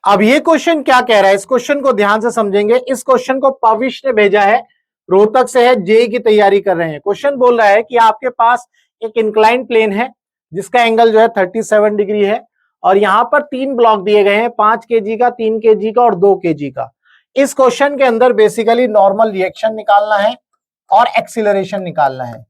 अब ये क्वेश्चन क्या कह रहा है, इस क्वेश्चन को ध्यान से समझेंगे। इस क्वेश्चन को पविश ने भेजा है, रोहतक से है, जेई की तैयारी कर रहे हैं। क्वेश्चन बोल रहा है कि आपके पास एक इंक्लाइन प्लेन है जिसका एंगल जो है 37 डिग्री है, और यहां पर 3 ब्लॉक दिए गए हैं, 5 केजी का, 3 केजी का और 2 केजी का। इस क्वेश्चन के अंदर बेसिकली नॉर्मल रिएक्शन निकालना है और एक्सीलरेशन निकालना है।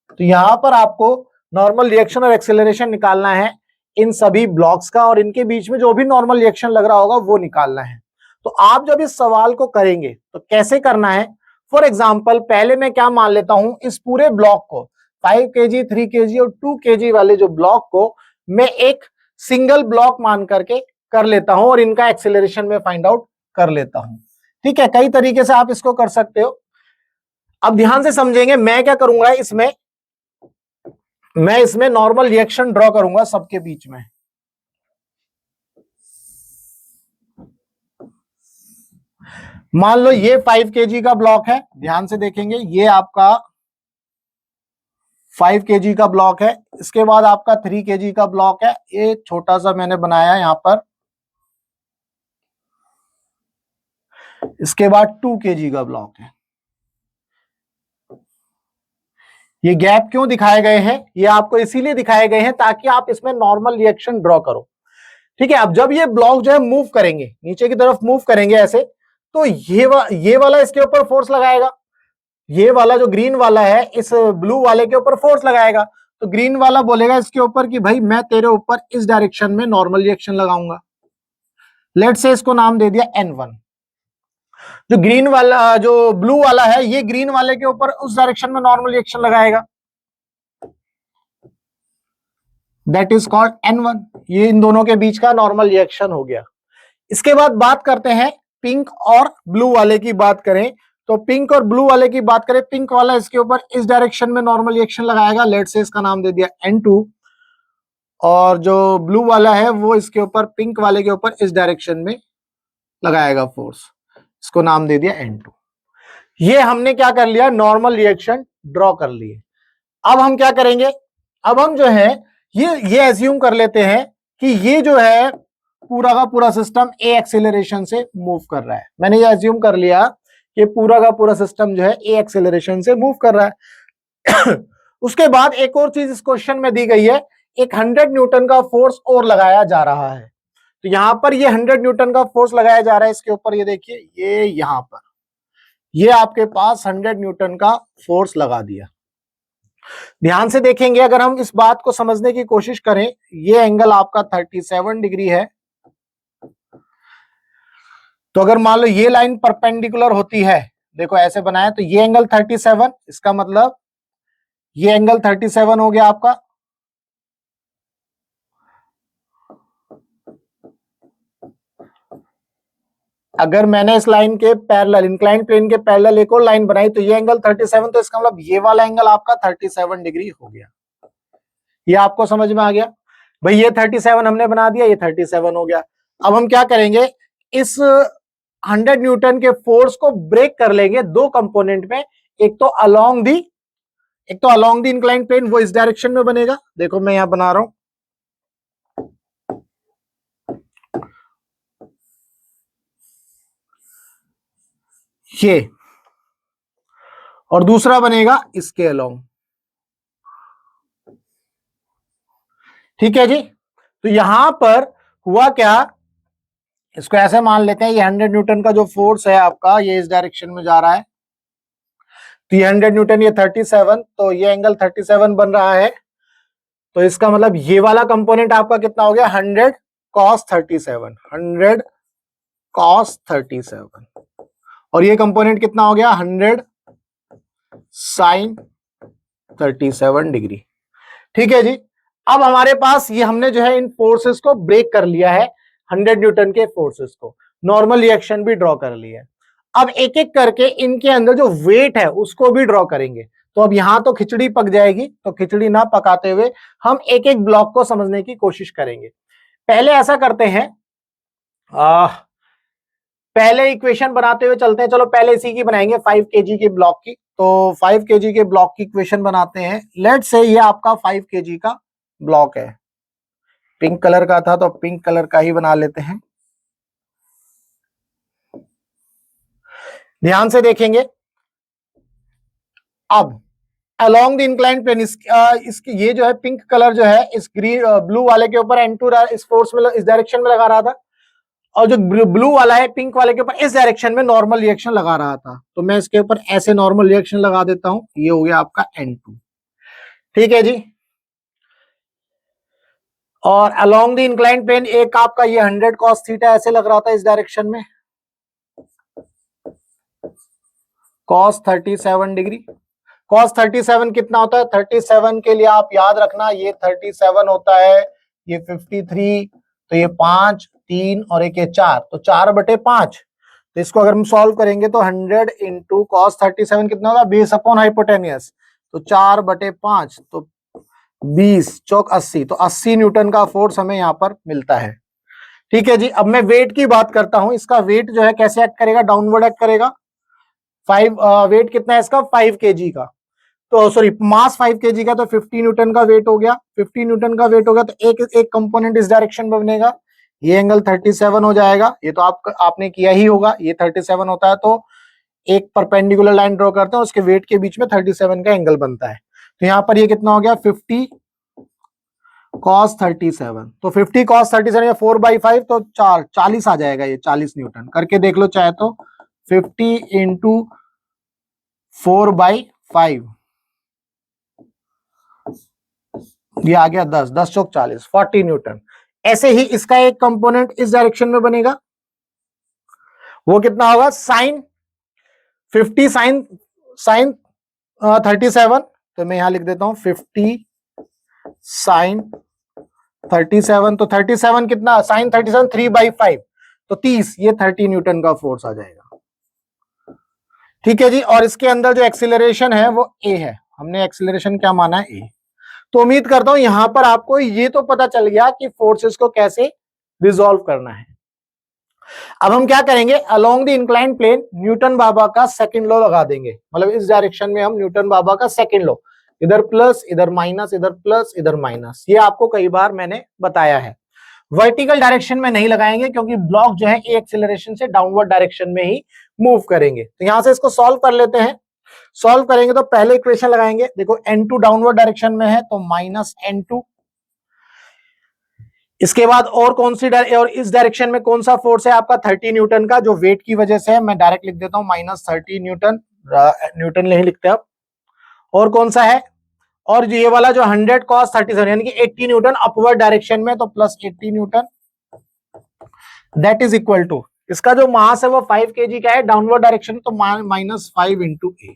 तो यहां पर आपको नॉर्मल रिएक्शन और एक्सीलरेशन निकालना है इन सभी ब्लॉक्स का, और इनके बीच में जो भी नॉर्मल रिएक्शन लग रहा होगा वो निकालना है। तो आप जब इस सवाल को करेंगे तो कैसे करना है, फॉर एग्जाम्पल पहले मैं क्या मान लेता हूं, इस पूरे ब्लॉक को 5 केजी, 3 केजी और 2 केजी वाले जो ब्लॉक को मैं एक सिंगल ब्लॉक मान करके कर लेता हूं और इनका एक्सीलरेशन में फाइंड आउट कर लेता हूं। ठीक है, कई तरीके से आप इसको कर सकते हो। अब ध्यान से समझेंगे, मैं क्या करूंगा इसमें, मैं इसमें नॉर्मल रिएक्शन ड्रॉ करूंगा सबके बीच में। मान लो ये 5 केजी का ब्लॉक है, ध्यान से देखेंगे, ये आपका 5 केजी का ब्लॉक है। इसके बाद आपका 3 केजी का ब्लॉक है, ये छोटा सा मैंने बनाया यहां पर। इसके बाद 2 केजी का ब्लॉक है। ये गैप क्यों दिखाए गए हैं, ये आपको इसीलिए दिखाए गए हैं ताकि आप इसमें नॉर्मल रिएक्शन ड्रॉ करो। ठीक है, अब जब ये ब्लॉक जो है मूव करेंगे, नीचे की तरफ मूव करेंगे ऐसे, तो ये वाला इसके ऊपर फोर्स लगाएगा, ये वाला जो ग्रीन वाला है इस ब्लू वाले के ऊपर फोर्स लगाएगा। तो ग्रीन वाला बोलेगा इसके ऊपर कि भाई मैं तेरे ऊपर इस डायरेक्शन में नॉर्मल रिएक्शन लगाऊंगा। लेट्स से इसको नाम दे दिया N1। जो ग्रीन वाला, जो ब्लू वाला है, ये ग्रीन वाले के ऊपर उस डायरेक्शन में नॉर्मल रिएक्शन लगाएगा, दैट इज कॉल्ड N1। ये इन दोनों के बीच का नॉर्मल रिएक्शन हो गया। इसके बाद बात करते हैं पिंक और ब्लू वाले की बात करें, तो पिंक और ब्लू वाले की बात करें, पिंक वाला इसके ऊपर इस डायरेक्शन में नॉर्मल रिएक्शन लगाएगा, लेट से इसका नाम दे दिया N2, और जो ब्लू वाला है वो इसके ऊपर, पिंक वाले के ऊपर इस डायरेक्शन में लगाएगा फोर्स, इसको नाम दे दिया N2। ये हमने क्या कर लिया, नॉर्मल रिएक्शन ड्रॉ कर लिए। अब हम क्या करेंगे, अब हम जो है ये एज्यूम कर लेते हैं कि ये जो है पूरा का पूरा सिस्टम ए एक्सेलरेशन से मूव कर रहा है। मैंने ये एज्यूम कर लिया कि पूरा का पूरा सिस्टम जो है ए एक्सेलरेशन से मूव कर रहा है। उसके बाद एक और चीज इस क्वेश्चन में दी गई है, एक 100 न्यूटन का फोर्स और लगाया जा रहा है। तो यहां पर ये 100 न्यूटन का फोर्स लगाया जा रहा है इसके ऊपर, ये देखिए, ये यहां पर ये आपके पास 100 न्यूटन का फोर्स लगा दिया। ध्यान से देखेंगे, अगर हम इस बात को समझने की कोशिश करें, ये एंगल आपका 37 डिग्री है। तो अगर मान लो ये लाइन परपेंडिकुलर होती है, देखो ऐसे बनाया, तो ये एंगल 37, इसका मतलब ये एंगल 37 हो गया आपका। अगर मैंने इस लाइन के पैरेलल, इंक्लाइन प्लेन के पैरेलल एक और लाइन बनाई, तो ये एंगल 37, तो इसका मतलब ये वाला एंगल आपका 37 डिग्री हो गया। ये आपको समझ में आ गया भाई, ये 37 हमने बना दिया, ये 37 हो गया। अब हम क्या करेंगे, इस 100 न्यूटन के फोर्स को ब्रेक कर लेंगे दो कंपोनेंट में, एक तो अलोंग दी इंक्लाइन प्लेन, वो इस डायरेक्शन में बनेगा, देखो मैं यहां बना रहा हूं, ये, और दूसरा बनेगा इसके अलोंग। ठीक है जी, तो यहां पर हुआ क्या, इसको ऐसे मान लेते हैं, ये 100 न्यूटन का जो फोर्स है आपका, ये इस डायरेक्शन में जा रहा है, तो ये 100 न्यूटन, ये 37, तो ये एंगल 37 बन रहा है। तो इसका मतलब ये वाला कंपोनेंट आपका कितना हो गया, 100 cos 37, 100 cos 37, और ये कंपोनेंट कितना हो गया, 100 sin 37 डिग्री। ठीक है जी, अब हमारे पास ये, हमने जो है इन फोर्सेस को ब्रेक कर लिया है, 100 न्यूटन के फोर्सेस को, नॉर्मल रिएक्शन भी ड्रॉ कर लिया है। अब एक एक करके इनके अंदर जो वेट है उसको भी ड्रॉ करेंगे। तो अब यहां तो खिचड़ी पक जाएगी, तो खिचड़ी ना पकाते हुए हम एक एक ब्लॉक को समझने की कोशिश करेंगे। पहले ऐसा करते हैं, पहले इक्वेशन बनाते हुए चलते हैं, चलो पहले इसी की बनाएंगे, 5 केजी के ब्लॉक की। तो 5 केजी के ब्लॉक की इक्वेशन बनाते हैं। लेट्स से ये आपका 5 केजी का ब्लॉक है, पिंक कलर का था तो पिंक कलर का ही बना लेते हैं। ध्यान से देखेंगे। अब अलोंग द इंक्लाइंड प्लेन, इसकी ये जो है पिंक कलर जो है इस ग्रीन ब्लू वाले के ऊपर N2 इस फोर्स में इस डायरेक्शन में लगा रहा था, और जो ब्लू वाला है पिंक वाले के ऊपर इस डायरेक्शन में नॉर्मल रिएक्शन लगा रहा था। तो मैं इसके ऊपर ऐसे नॉर्मल रिएक्शन लगा देता हूं, ये हो गया आपका N2। ठीक है जी। और अलोंग द इंक्लाइंड प्लेन एक आपका ये 100 cos थीटा ऐसे लग रहा था इस डायरेक्शन में, cos 37 डिग्री। cos 37 कितना होता है? 37 के लिए आप याद रखना, ये 37 होता है, ये 53, तो ये 5, 3 और एक ये 4, तो 4/5। तो इसको अगर हम सॉल्व करेंगे तो 100 इंटू cos 37 कितना होगा? बेस अपॉन हाइपोटेनियस, तो 4/5, तो 20 चौक 80, तो 80 न्यूटन का फोर्स हमें यहाँ पर मिलता है। ठीक है जी। अब मैं वेट की बात करता हूं, इसका वेट जो है कैसे एक्ट करेगा? डाउनवर्ड एक्ट करेगा। 5 वेट कितना है इसका? 5 kg का, तो सॉरी मास 5 kg का, तो 50 न्यूटन का वेट हो गया। 50 न्यूटन का वेट हो गया, तो एक कंपोनेंट इस डायरेक्शन में बनेगा, ये एंगल 37 हो जाएगा। ये तो आपने किया ही होगा, ये 37 होता है, तो एक परपेंडिकुलर लाइन ड्रॉ करते हैं, उसके वेट के बीच में 37 का एंगल बनता है। तो यहाँ पर ये कितना हो गया? 50 cos 37, तो 50 cos 37 या 4/5, तो 40 आ जाएगा, ये 40 न्यूटन करके देख लो चाहे तो। 50 इंटू 4/5, ये आ गया 10, 10 चौक 40, 40 न्यूटन। ऐसे ही इसका एक कंपोनेंट इस डायरेक्शन में बनेगा, वो कितना होगा? साइन 50 साइन 37, तो मैं यहां लिख देता हूं 50 साइन 37, तो 37 कितना? साइन 37 3/5, तो 30, ये 30 न्यूटन का फोर्स आ जाएगा। ठीक है जी। और इसके अंदर जो एक्सीलरेशन है वो ए है, हमने एक्सीलरेशन क्या माना है? ए। तो उम्मीद करता हूं यहां पर आपको ये तो पता चल गया कि फोर्सेस को कैसे रिजॉल्व करना है। अब हम क्या करेंगे? Along the inclined plane Newton बाबा का सेकंड लॉ लगा देंगे, मतलब इस डायरेक्शन में हम न्यूटन बाबा का सेकंड लॉ, इधर प्लस इधर माइनस, इधर प्लस इधर माइनस, ये आपको कई बार मैंने बताया है। वर्टिकल डायरेक्शन में नहीं लगाएंगे क्योंकि ब्लॉक जो है एक्सीलरेशन से डाउनवर्ड डायरेक्शन में ही मूव करेंगे। तो यहां से इसको सॉल्व कर लेते हैं। सॉल्व करेंगे तो पहले इक्वेशन लगाएंगे, देखो N2 डाउनवर्ड डायरेक्शन में है तो -N2। इसके बाद और कौन सी और इस डायरेक्शन में कौन सा फोर्स है आपका? 30 न्यूटन का, जो वेट की वजह से है, मैं डायरेक्ट लिख देता हूं -30 न्यूटन, न्यूटन नहीं लिखते अब। और कौन सा है? और ये वाला जो 100 cos 37 यानी कि 80 न्यूटन अपवर्ड डायरेक्शन में, तो +80 newton, that is equal to, इसका जो मास है वो 5 kg का है, डाउनवर्ड डायरेक्शन, तो -5 इंटू ए।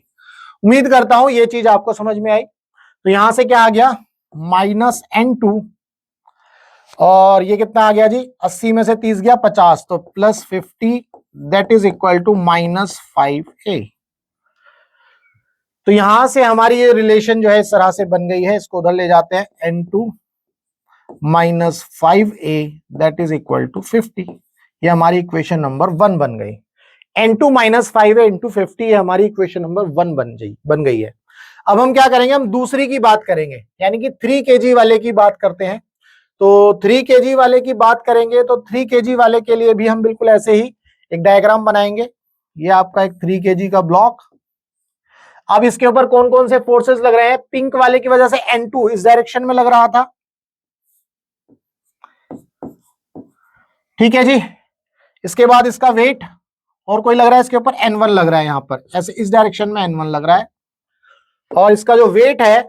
उम्मीद करता हूं ये चीज आपको समझ में आई। तो यहां से क्या आ गया? -N2, और ये कितना आ गया जी? 80 में से 30 गया 50, तो +50, that is equal to -5a। तो यहां से हमारी ये रिलेशन जो है इस तरह से बन गई है, इसको उधर ले जाते हैं, N2 -5a that is equal to 50। ये हमारी इक्वेशन नंबर 1 बन गई। N2 -5a इंटू 50, ये हमारी इक्वेशन नंबर 1 बन गई है। अब हम क्या करेंगे? हम दूसरी की बात करेंगे, यानी कि 3 kg वाले की बात करते हैं। तो 3 kg वाले की बात करेंगे तो 3 kg वाले के लिए भी हम बिल्कुल ऐसे ही एक डायग्राम बनाएंगे। ये आपका एक 3 kg का ब्लॉक। अब इसके ऊपर कौन कौन से फोर्सेस लग रहे हैं? पिंक वाले की वजह से N2 इस डायरेक्शन में लग रहा था। ठीक है जी। इसके बाद इसका वेट और कोई लग रहा है इसके ऊपर, N1 लग रहा है, यहां पर ऐसे इस डायरेक्शन में N1 लग रहा है। और इसका जो वेट है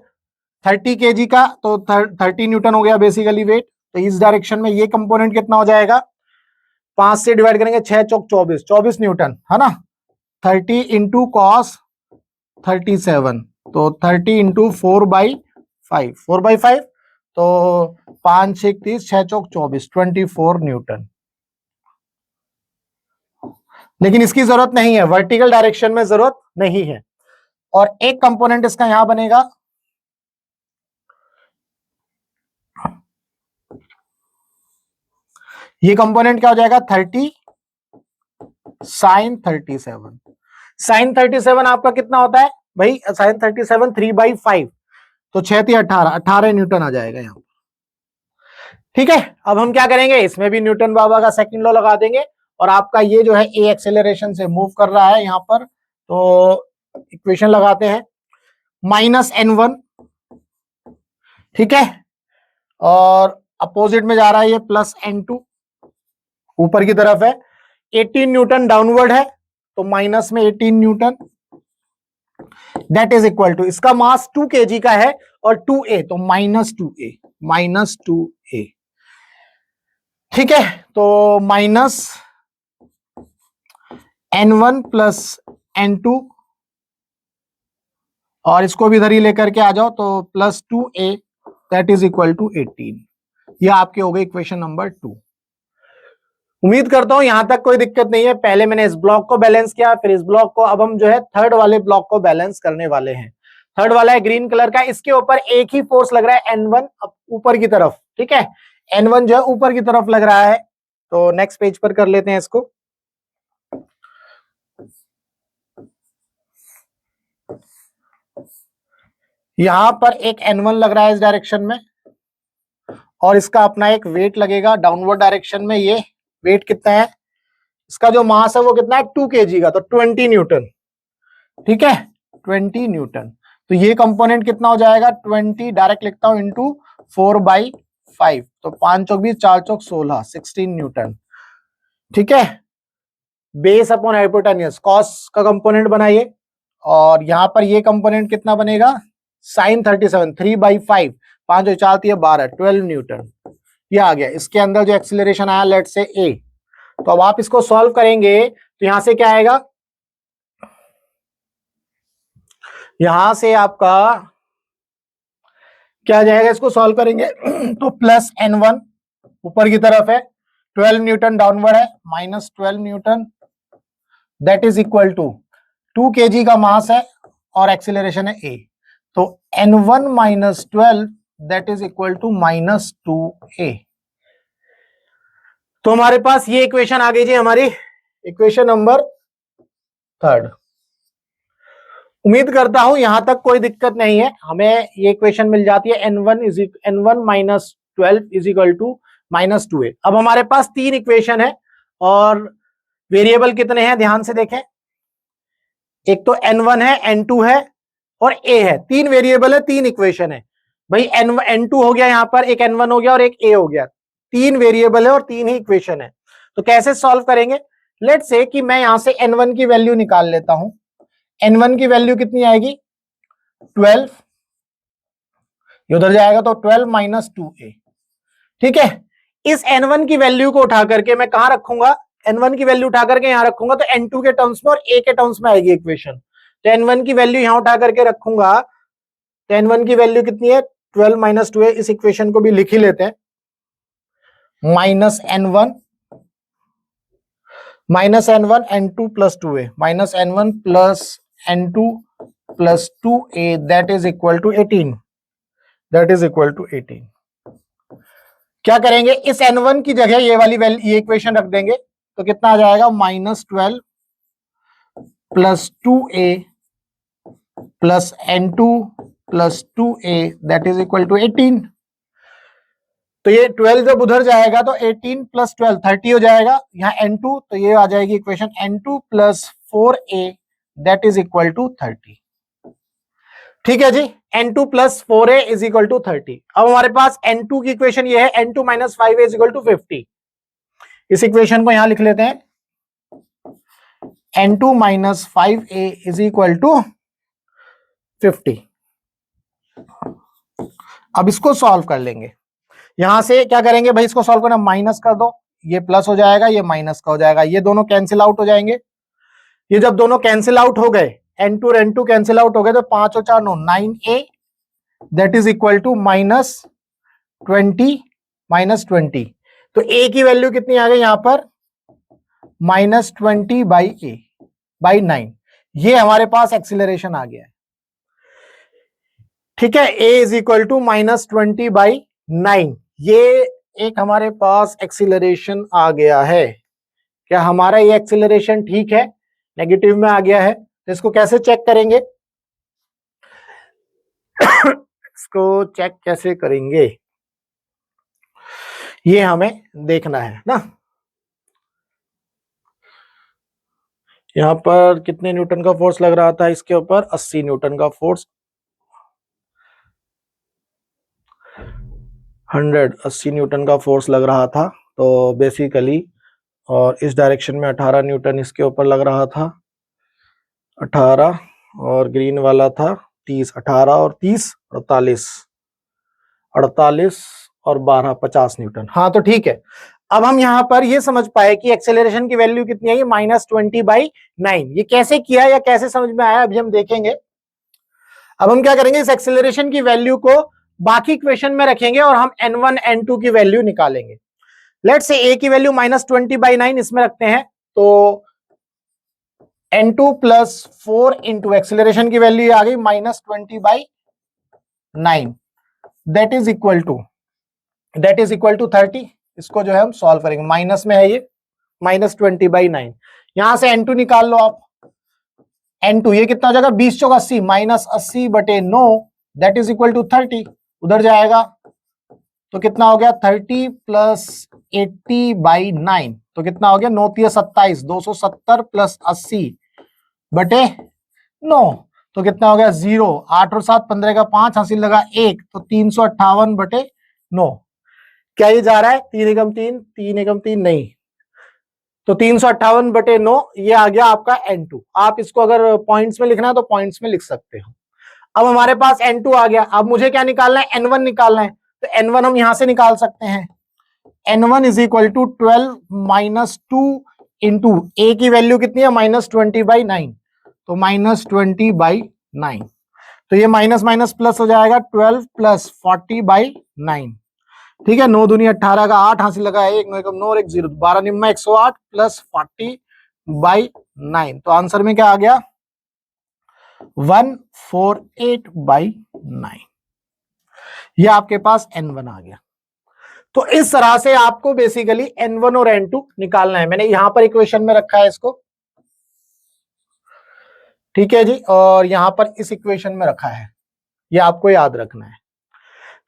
30 kg का, तो 30 न्यूटन हो गया बेसिकली वेट। तो इस डायरेक्शन में ये कंपोनेंट कितना हो जाएगा? 5 से डिवाइड करेंगे, 6 चौक 24, 24 न्यूटन है ना। 30 इंटू cos 37, तो 30 इंटू 4/5, 4/5, तो 5 6 30, 6 चौक 24, 24 न्यूटन। लेकिन इसकी जरूरत नहीं है, वर्टिकल डायरेक्शन में जरूरत नहीं है। और एक कंपोनेंट इसका यहां बनेगा, ये कंपोनेंट क्या हो जाएगा? 30 साइन 37। साइन 37 आपका कितना होता है भाई? साइन 37 3/5, तो 6 × 18, 18 न्यूटन आ जाएगा यहां। ठीक है। अब हम क्या करेंगे? इसमें भी न्यूटन बाबा का सेकंड लॉ लगा देंगे, और आपका ये जो है ए एक्सेलरेशन से मूव कर रहा है यहाँ पर, तो इक्वेशन लगाते हैं -n1, ठीक है, और अपोजिट में जा रहा है ये +n2, ऊपर की तरफ है 18 न्यूटन डाउनवर्ड है, तो माइनस में 18 newton, that is equal to, इसका मास 2 kg का है और 2a, तो -2a, ठीक है, तो -n1 + n2, और इसको भी इधर ही लेकर के आ जाओ, तो +2a, that is equal to 18। ये आपके हो गए इक्वेशन नंबर 2। उम्मीद करता हूं यहां तक कोई दिक्कत नहीं है। पहले मैंने इस ब्लॉक को बैलेंस किया, फिर इस ब्लॉक को, अब हम जो है थर्ड वाले ब्लॉक को बैलेंस करने वाले हैं। थर्ड वाला है ग्रीन कलर का, इसके ऊपर एक ही फोर्स लग रहा है N1 ऊपर की तरफ, ठीक है, N1 जो है ऊपर की तरफ लग रहा है। तो नेक्स्ट पेज पर कर लेते हैं इसको। यहां पर एक N1 लग रहा है इस डायरेक्शन में, और इसका अपना एक वेट लगेगा डाउनवर्ड डायरेक्शन में। ये वेट कितना है, इसका जो मास है वो कितना है 2 kg का, तो 20 न्यूटन, ठीक है, 20 न्यूटन। तो ये कंपोनेंट कितना हो जाएगा, 20 डायरेक्ट लिखता हूं इंटू 4/5, तो 5 चौक 20, 4 चौक 16, 16 न्यूटन, ठीक है। बेस अपॉन हाइपोटेन्यूज कॉस का कंपोनेंट बनाइए, और यहां पर ये कंपोनेंट कितना बनेगा, sin 37, 3/5, 5 4 12, 12 न्यूटन, ये आ गया। इसके अंदर जो एक्सीलरेशन आया लेट से a, तो अब आप इसको सॉल्व करेंगे तो यहां से क्या आएगा, यहां से आपका क्या जाएगा, इसको सॉल्व करेंगे तो +n1 ऊपर की तरफ है, 12 न्यूटन डाउनवर्ड है, -12 newton, that is equal to 2 kg का मास है और एक्सीलरेशन है a, तो n1 - 12, that is equal to -2a। तो हमारे पास ये इक्वेशन आ गई जी, हमारी इक्वेशन नंबर 3। उम्मीद करता हूं यहां तक कोई दिक्कत नहीं है, हमें ये इक्वेशन मिल जाती है n1 - 12 is equal to -2a। अब हमारे पास 3 इक्वेशन है और वेरिएबल कितने हैं ध्यान से देखें, एक तो n1 है, n2 है और a है, 3 वेरिएबल है, 3 इक्वेशन है भाई। n2 हो गया, यहां पर एक n1 हो गया और एक a हो गया, 3 वेरिएबल है और 3 ही इक्वेशन है। तो कैसे सॉल्व करेंगे, लेट्स से कि मैं यहां से n1 की वैल्यू निकाल लेता हूं। n1 की वैल्यू कितनी आएगी, 12, ये उधर जाएगा तो 12 - 2a, ठीक है। इस n1 की वैल्यू को उठा करके मैं कहां रखूंगा, n1 की वैल्यू उठा करके यहां रखूंगा, तो n2 के टर्म्स में और a के टर्म्स में आएगी इक्वेशन। तो n1 की वैल्यू यहां उठा करके रखूंगा, तो n1 की वैल्यू कितनी है, 12 - 2a। इस इक्वेशन को भी लिख ही लेते हैं, -n1 n2 + 2a, -n1 + n2 + 2a, that is equal to 18, that is equal to 18। क्या करेंगे, इस n1 की जगह ये वाली ये इक्वेशन रख देंगे, तो कितना आ जाएगा, -12 + 2a + n2 + 2a, that is equal to 18। तो ये 12 जब उधर जाएगा तो 18 + 12 30 हो जाएगा, यहाँ n2, तो ये आ जाएगी equation n2 + 4a, that is equal to 30, ठीक है जी। n2 + 4a is equal to 30। अब हमारे पास n2 की इक्वेशन ये है, n2 - 5a is equal to 50। इस इक्वेशन को यहां लिख लेते हैं, n2 - 5a is equal to 50। अब इसको सॉल्व कर लेंगे, यहां से क्या करेंगे भाई, इसको सॉल्व करना, माइनस कर दो, ये प्लस हो जाएगा, ये माइनस का हो जाएगा, ये दोनों कैंसिल आउट हो जाएंगे। ये जब दोनों कैंसिल आउट हो गए, n2 और n2 कैंसिल आउट हो गए, तो 5 और 4 9, 9a, that is equal to -20 -20। तो a की वैल्यू कितनी आ गई यहां पर, -20/9। ये हमारे पास एक्सीलरेशन आ गया है, ठीक है। a इज इक्वल टू -20/9, ये एक हमारे पास एक्सीलरेशन आ गया है। क्या हमारा ये एक्सीलरेशन ठीक है, नेगेटिव में आ गया है, तो इसको कैसे चेक करेंगे इसको चेक कैसे करेंगे, ये हमें देखना है ना। यहां पर कितने न्यूटन का फोर्स लग रहा था इसके ऊपर? 80 न्यूटन का फोर्स, 80 न्यूटन का फोर्स लग रहा था। तो बेसिकली, और इस डायरेक्शन में 18 न्यूटन इसके ऊपर लग रहा था, 18, और ग्रीन वाला था 30, 18 और 30 48, 48 और 12 50 न्यूटन। हाँ तो ठीक है, अब हम यहां पर ये समझ पाए कि एक्सेलरेशन की वैल्यू कितनी आई, -20/9। ये कैसे किया या कैसे समझ में आया अभी हम देखेंगे। अब हम क्या करेंगे, इस एक्सेलरेशन की वैल्यू को बाकी इक्वेशन में रखेंगे और हम n1 n2 की वैल्यू निकालेंगे। लेट्स से a की वैल्यू -20/9 इसमें रखते हैं, तो n2 प्लस 4 इंटू एक्सेलरेशन की वैल्यू आ गई -20/9, दैट इज इक्वल टू 30। इसको जो है हम सॉल्व करेंगे, माइनस में है ये, -20/9। यहां से n2 निकाल लो आप, n2 ये कितना हो जाएगा, 20 चौक 80, -80/9, दैट इज इक्वल टू 30। उधर जाएगा तो कितना हो गया, 30 प्लस 80/9, तो कितना हो गया, 9 × 27, 270 प्लस 80/9, तो कितना हो गया 0, 8 और 7 15 का 5, हासिल लगा 1, तो 358/9। क्या ये जा रहा है, 3 एकम 3, 3 एकम 3 नहीं, तो 358/9 ये आ गया आपका n2। आप इसको अगर पॉइंट्स में लिखना है तो पॉइंट्स में लिख सकते हो। अब हमारे पास n2 आ गया, अब मुझे क्या निकालना है, n1 निकालना है। तो n1 हम यहां से निकाल सकते हैं, n1 is equal to 12 -2 into a की वैल्यू कितनी है, -20/9, तो -20/9, तो ये माइनस माइनस प्लस हो जाएगा, 12 प्लस 40/9। ठीक है, 9 दूनी 18 का 8, हासिल लगा 1, 9 एकम 9 और 1 0, 12 निम्मा 108 प्लस 40/9, तो आंसर में क्या आ गया, 148/9। ये आपके पास n1 आ गया। तो इस तरह से आपको बेसिकली n1 और n2 निकालना है। मैंने यहां पर इक्वेशन में रखा है इसको, ठीक है जी, और यहां पर इस इक्वेशन में रखा है, ये आपको याद रखना है।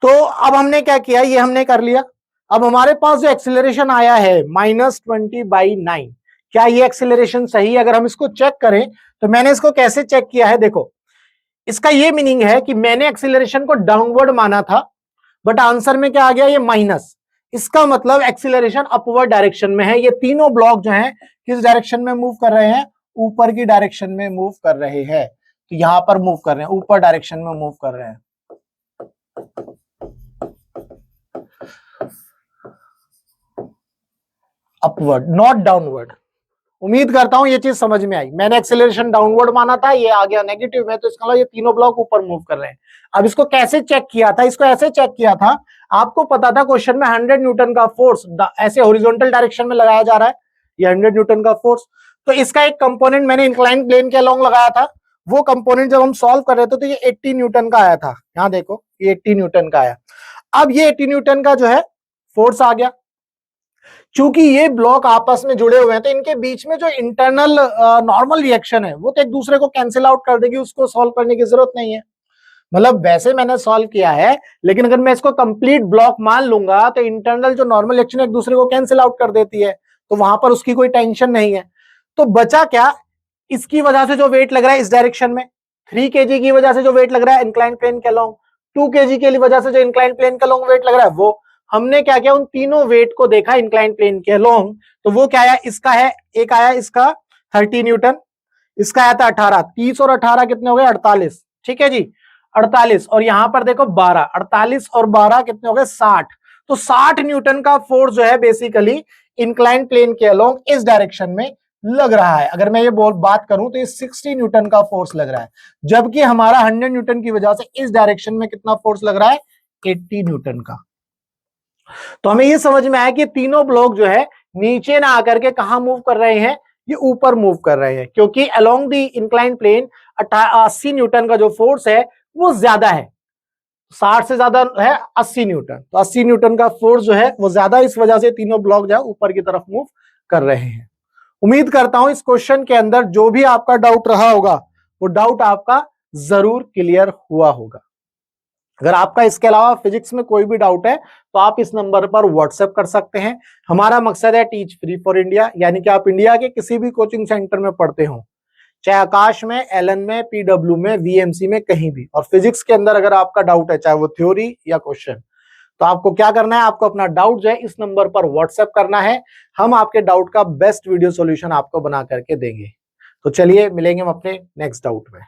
तो अब हमने क्या किया, ये हमने कर लिया। अब हमारे पास जो एक्सेलरेशन आया है -20/9, क्या ये एक्सेलरेशन सही है? अगर हम इसको चेक करें तो मैंने इसको कैसे चेक किया है, देखो, इसका ये मीनिंग है कि मैंने एक्सेलरेशन को डाउनवर्ड माना था, बट आंसर में क्या आ गया, ये माइनस। इसका मतलब एक्सीलरेशन अपवर्ड डायरेक्शन में है। ये तीनों ब्लॉक जो हैं किस डायरेक्शन में मूव कर रहे हैं, ऊपर की डायरेक्शन में मूव कर रहे हैं। तो यहां पर मूव कर रहे हैं, ऊपर डायरेक्शन में मूव कर रहे हैं, अपवर्ड नॉट डाउनवर्ड। उम्मीद करता हूं ये चीज समझ में आई। मैंने एक्सेलरेशन डाउनवर्ड माना था, ये आ गया नेगेटिव में, तो इसका मतलब ये तीनों ब्लॉक ऊपर मूव कर रहे हैं। अब इसको कैसे चेक किया था, इसको ऐसे चेक किया था, आपको पता था क्वेश्चन में 100 न्यूटन का फोर्स ऐसे हॉरिजॉन्टल डायरेक्शन में लगाया जा रहा है, ये 100 न्यूटन का फोर्स। तो इसका एक कंपोनेंट मैंने इंक्लाइन प्लेन के अलोंग लगाया था। वो कंपोनेंट जब हम सॉल्व कर रहे थे तो ये 80 न्यूटन का आया था। यहां देखो, ये 80 न्यूटन का आया। अब ये 80 न्यूटन का जो है फोर्स आ गया। चूंकि ये ब्लॉक आपस में जुड़े हुए हैं तो इनके बीच में जो इंटरनल नॉर्मल रिएक्शन है वो तो एक दूसरे को कैंसिल आउट कर देगी, उसको सॉल्व करने की जरूरत नहीं है। मतलब वैसे मैंने सॉल्व किया है, लेकिन अगर मैं इसको कंप्लीट ब्लॉक मान लूंगा तो इंटरनल जो नॉर्मल रिएक्शन एक दूसरे को कैंसिल आउट कर देती है, तो वहां पर उसकी कोई टेंशन नहीं है। तो बचा क्या, इसकी वजह से जो वेट लग रहा है इस डायरेक्शन में, 3 kg की वजह से जो वेट लग रहा है इंक्लाइन प्लेन के अलोंग, 2 kg की वजह से जो इंक्लाइन प्लेन के अलोंग वेट लग रहा है वो, हमने क्या किया, उन तीनों वेट को देखा इंक्लाइन प्लेन के अलोंग। तो वो क्या आया, इसका है, एक आया इसका 30 न्यूटन, इसका आया था 18, 30 और 18 कितने हो गए, 48। ठीक है जी, 48, और यहां पर देखो 12, 48 और 12 कितने हो गए, 60। तो 60 न्यूटन का फोर्स जो है बेसिकली इंक्लाइन प्लेन के अलोंग इस डायरेक्शन में लग रहा है। अगर मैं ये बात करूं तो ये 60 न्यूटन का फोर्स लग रहा है, जबकि हमारा 100 न्यूटन की वजह से इस डायरेक्शन में कितना फोर्स लग रहा है, 80 न्यूटन का। तो हमें ये समझ में आया कि तीनों ब्लॉक जो है नीचे ना आकर के कहां मूव कर रहे हैं, ये ऊपर मूव कर रहे हैं, क्योंकि along the incline plane 80 newton का जो फोर्स है वो ज्यादा है, 60 से ज्यादा है 80 न्यूटन। तो 80 न्यूटन का फोर्स जो है वो ज्यादा, इस वजह से तीनों ब्लॉक जो है ऊपर की तरफ मूव कर रहे हैं। उम्मीद करता हूं इस क्वेश्चन के अंदर जो भी आपका डाउट रहा होगा वो डाउट आपका जरूर क्लियर हुआ होगा। अगर आपका इसके अलावा फिजिक्स में कोई भी डाउट है तो आप इस नंबर पर व्हाट्सएप कर सकते हैं। हमारा मकसद है टीच फ्री फॉर इंडिया, यानी कि आप इंडिया के किसी भी कोचिंग सेंटर में पढ़ते हो, चाहे आकाश में, एलन में, पीडब्ल्यू में, वीएमसी में, कहीं भी, और फिजिक्स के अंदर अगर आपका डाउट है, चाहे वो थ्योरी या क्वेश्चन, तो आपको क्या करना है, आपको अपना डाउट जो है इस नंबर पर व्हाट्सएप करना है। हम आपके डाउट का बेस्ट वीडियो सॉल्यूशन आपको बना करके देंगे। तो चलिए मिलेंगे हम अपने नेक्स्ट डाउट में।